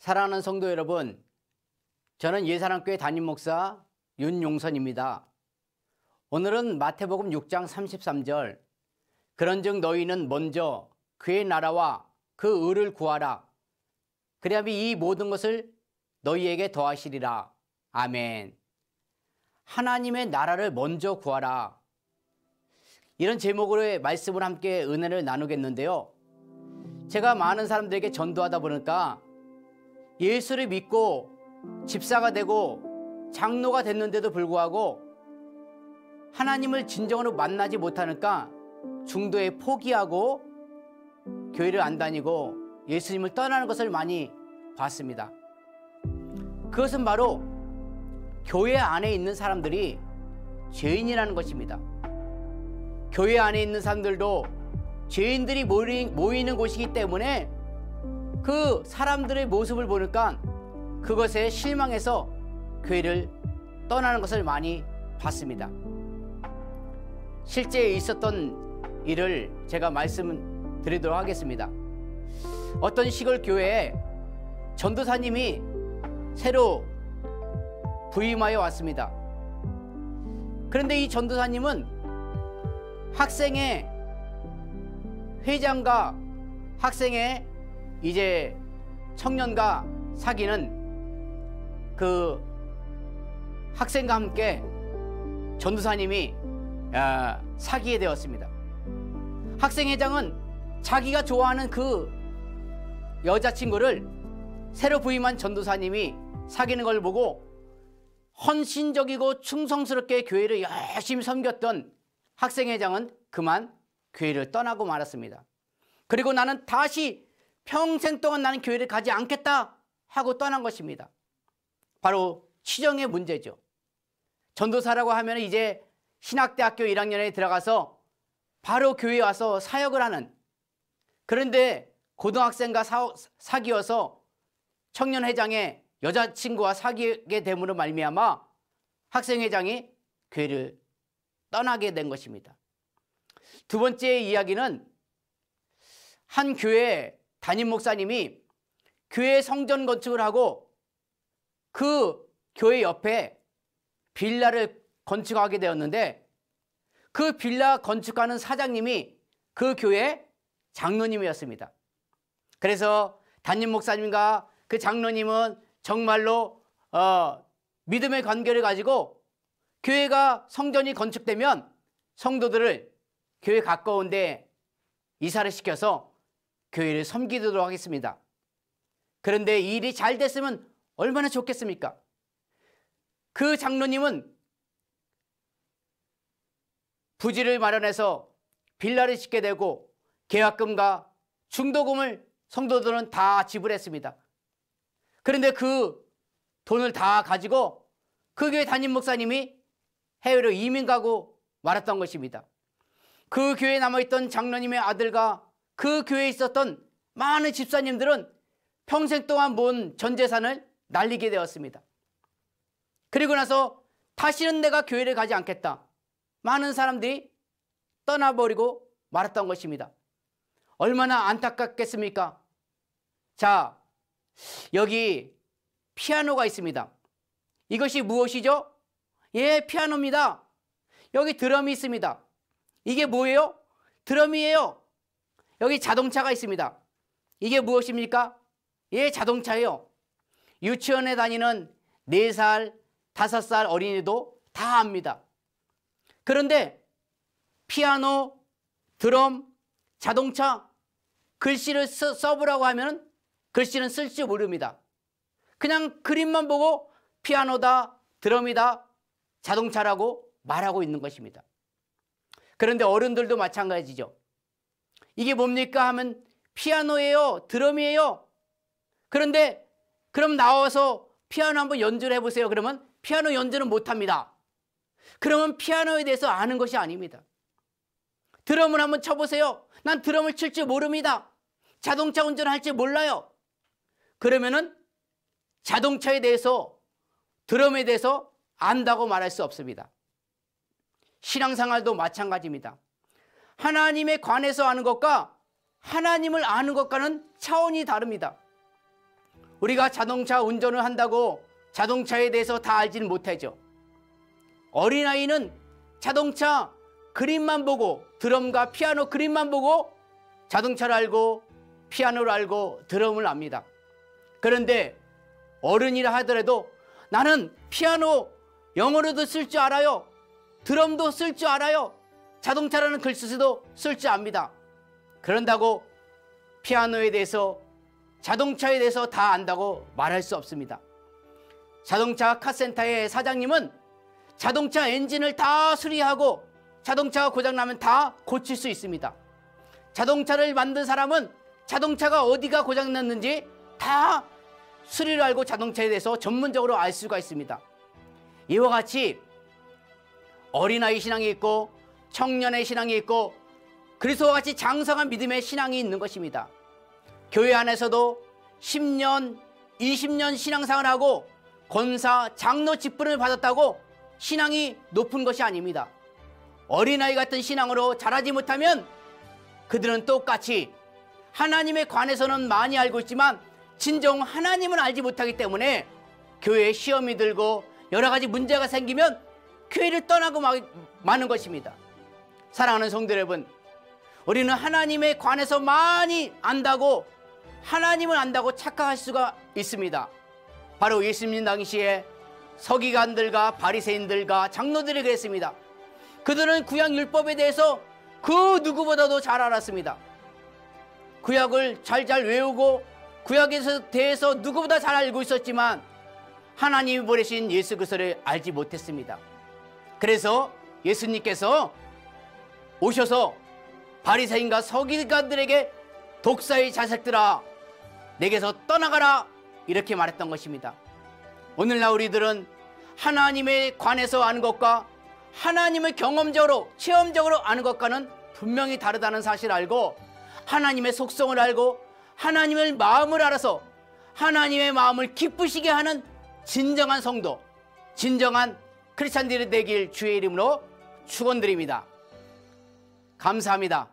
사랑하는 성도 여러분, 저는 예사랑교회 담임목사 윤용선입니다. 오늘은 마태복음 6장 33절 그런즉 너희는 먼저 그의 나라와 그 의를 구하라. 그리하면 이 모든 것을 너희에게 더하시리라. 아멘. 하나님의 나라를 먼저 구하라. 이런 제목으로의 말씀을 함께 은혜를 나누겠는데요. 제가 많은 사람들에게 전도하다 보니까 예수를 믿고 집사가 되고 장로가 됐는데도 불구하고 하나님을 진정으로 만나지 못하니까 중도에 포기하고 교회를 안 다니고 예수님을 떠나는 것을 많이 봤습니다. 그것은 바로 교회 안에 있는 사람들이 죄인이라는 것입니다. 교회 안에 있는 사람들도 죄인들이 모이는 곳이기 때문에 그 사람들의 모습을 보니까 그것에 실망해서 교회를 떠나는 것을 많이 봤습니다. 실제 있었던 일을 제가 말씀드리도록 하겠습니다. 어떤 시골 교회에 전도사님이 새로 부임하여 왔습니다. 그런데 이 전도사님은 학생의 회장과 학생의 이제 청년과 사귀는 그 학생과 함께 전도사님이 사귀게 되었습니다. 학생회장은 자기가 좋아하는 그 여자친구를 새로 부임한 전도사님이 사귀는 걸 보고 헌신적이고 충성스럽게 교회를 열심히 섬겼던 학생회장은 그만 교회를 떠나고 말았습니다. 그리고 나는 다시 평생 동안 나는 교회를 가지 않겠다 하고 떠난 것입니다. 바로 치정의 문제죠. 전도사라고 하면 이제 신학대학교 1학년에 들어가서 바로 교회에 와서 사역을 하는, 그런데 고등학생과 사귀어서 청년회장의 여자친구와 사귀게 됨으로 말미암아 학생회장이 교회를 떠나게 된 것입니다. 두 번째 이야기는 한 교회 담임 목사님이 교회 성전 건축을 하고 그 교회 옆에 빌라를 건축하게 되었는데 그 빌라 건축하는 사장님이 그 교회 장로님이었습니다. 그래서 담임 목사님과 그 장로님은 정말로 믿음의 관계를 가지고 교회가 성전이 건축되면 성도들을 교회 가까운 데 이사를 시켜서 교회를 섬기도록 하겠습니다. 그런데 이 일이 잘 됐으면 얼마나 좋겠습니까? 그 장로님은 부지를 마련해서 빌라를 짓게 되고 계약금과 중도금을 성도들은 다 지불했습니다. 그런데 그 돈을 다 가지고 그 교회 담임 목사님이 해외로 이민 가고 말았던 것입니다. 그 교회에 남아있던 장로님의 아들과 그 교회에 있었던 많은 집사님들은 평생 동안 모은 전 재산을 날리게 되었습니다. 그리고 나서 다시는 내가 교회를 가지 않겠다. 많은 사람들이 떠나버리고 말았던 것입니다. 얼마나 안타깝겠습니까? 자, 여기 피아노가 있습니다. 이것이 무엇이죠? 예, 피아노입니다. 여기 드럼이 있습니다. 이게 뭐예요? 드럼이에요. 여기 자동차가 있습니다. 이게 무엇입니까? 예, 자동차예요. 유치원에 다니는 4살, 5살 어린이도 다 압니다. 그런데 피아노, 드럼, 자동차, 글씨를 써보라고 하면 글씨는 쓸 줄 모릅니다. 그냥 그림만 보고 피아노다, 드럼이다, 자동차라고 말하고 있는 것입니다. 그런데 어른들도 마찬가지죠. 이게 뭡니까 하면 피아노예요, 드럼이에요. 그런데 그럼 나와서 피아노 한번 연주를 해보세요. 그러면 피아노 연주는 못합니다. 그러면 피아노에 대해서 아는 것이 아닙니다. 드럼을 한번 쳐보세요. 난 드럼을 칠 줄 모릅니다. 자동차 운전할 줄 몰라요. 그러면은 자동차에 대해서, 드럼에 대해서 안다고 말할 수 없습니다. 신앙생활도 마찬가지입니다. 하나님에 관해서 아는 것과 하나님을 아는 것과는 차원이 다릅니다. 우리가 자동차 운전을 한다고 자동차에 대해서 다 알지는 못하죠. 어린아이는 자동차 그림만 보고, 드럼과 피아노 그림만 보고 자동차를 알고 피아노를 알고 드럼을 압니다. 그런데 어른이라 하더라도 나는 피아노 영어로도 쓸 줄 알아요, 드럼도 쓸 줄 알아요, 자동차라는 글씨도 쓸 줄 압니다. 그런다고 피아노에 대해서, 자동차에 대해서 다 안다고 말할 수 없습니다. 자동차 카센터의 사장님은 자동차 엔진을 다 수리하고 자동차가 고장나면 다 고칠 수 있습니다. 자동차를 만든 사람은 자동차가 어디가 고장났는지 다 수리를 알고 자동차에 대해서 전문적으로 알 수가 있습니다. 이와 같이 어린아이 신앙이 있고 청년의 신앙이 있고 그리스도와 같이 장성한 믿음의 신앙이 있는 것입니다. 교회 안에서도 10년, 20년 신앙생활을 하고 권사, 장로 직분을 받았다고 신앙이 높은 것이 아닙니다. 어린아이 같은 신앙으로 자라지 못하면 그들은 똑같이 하나님에 관해서는 많이 알고 있지만 진정 하나님을 알지 못하기 때문에 교회에 시험이 들고 여러 가지 문제가 생기면 교회를 떠나고 마는 것입니다. 사랑하는 성도 여러분, 우리는 하나님에 관해서 많이 안다고, 하나님을 안다고 착각할 수가 있습니다. 바로 예수님 당시에 서기관들과 바리새인들과 장로들이 그랬습니다. 그들은 구약 율법에 대해서 그 누구보다도 잘 알았습니다. 구약을 잘 외우고 구약에 대해서 누구보다 잘 알고 있었지만 하나님이 보내신 예수 그리스도를 알지 못했습니다. 그래서 예수님께서 오셔서 바리새인과 서기관들에게 독사의 자식들아, 내게서 떠나가라, 이렇게 말했던 것입니다. 오늘날 우리들은 하나님에 관해서 아는 것과 하나님을 경험적으로, 체험적으로 아는 것과는 분명히 다르다는 사실을 알고 하나님의 속성을 알고 하나님의 마음을 알아서 하나님의 마음을 기쁘시게 하는 진정한 성도, 진정한 크리스찬들이 되길 주의 이름으로 축원드립니다. 감사합니다.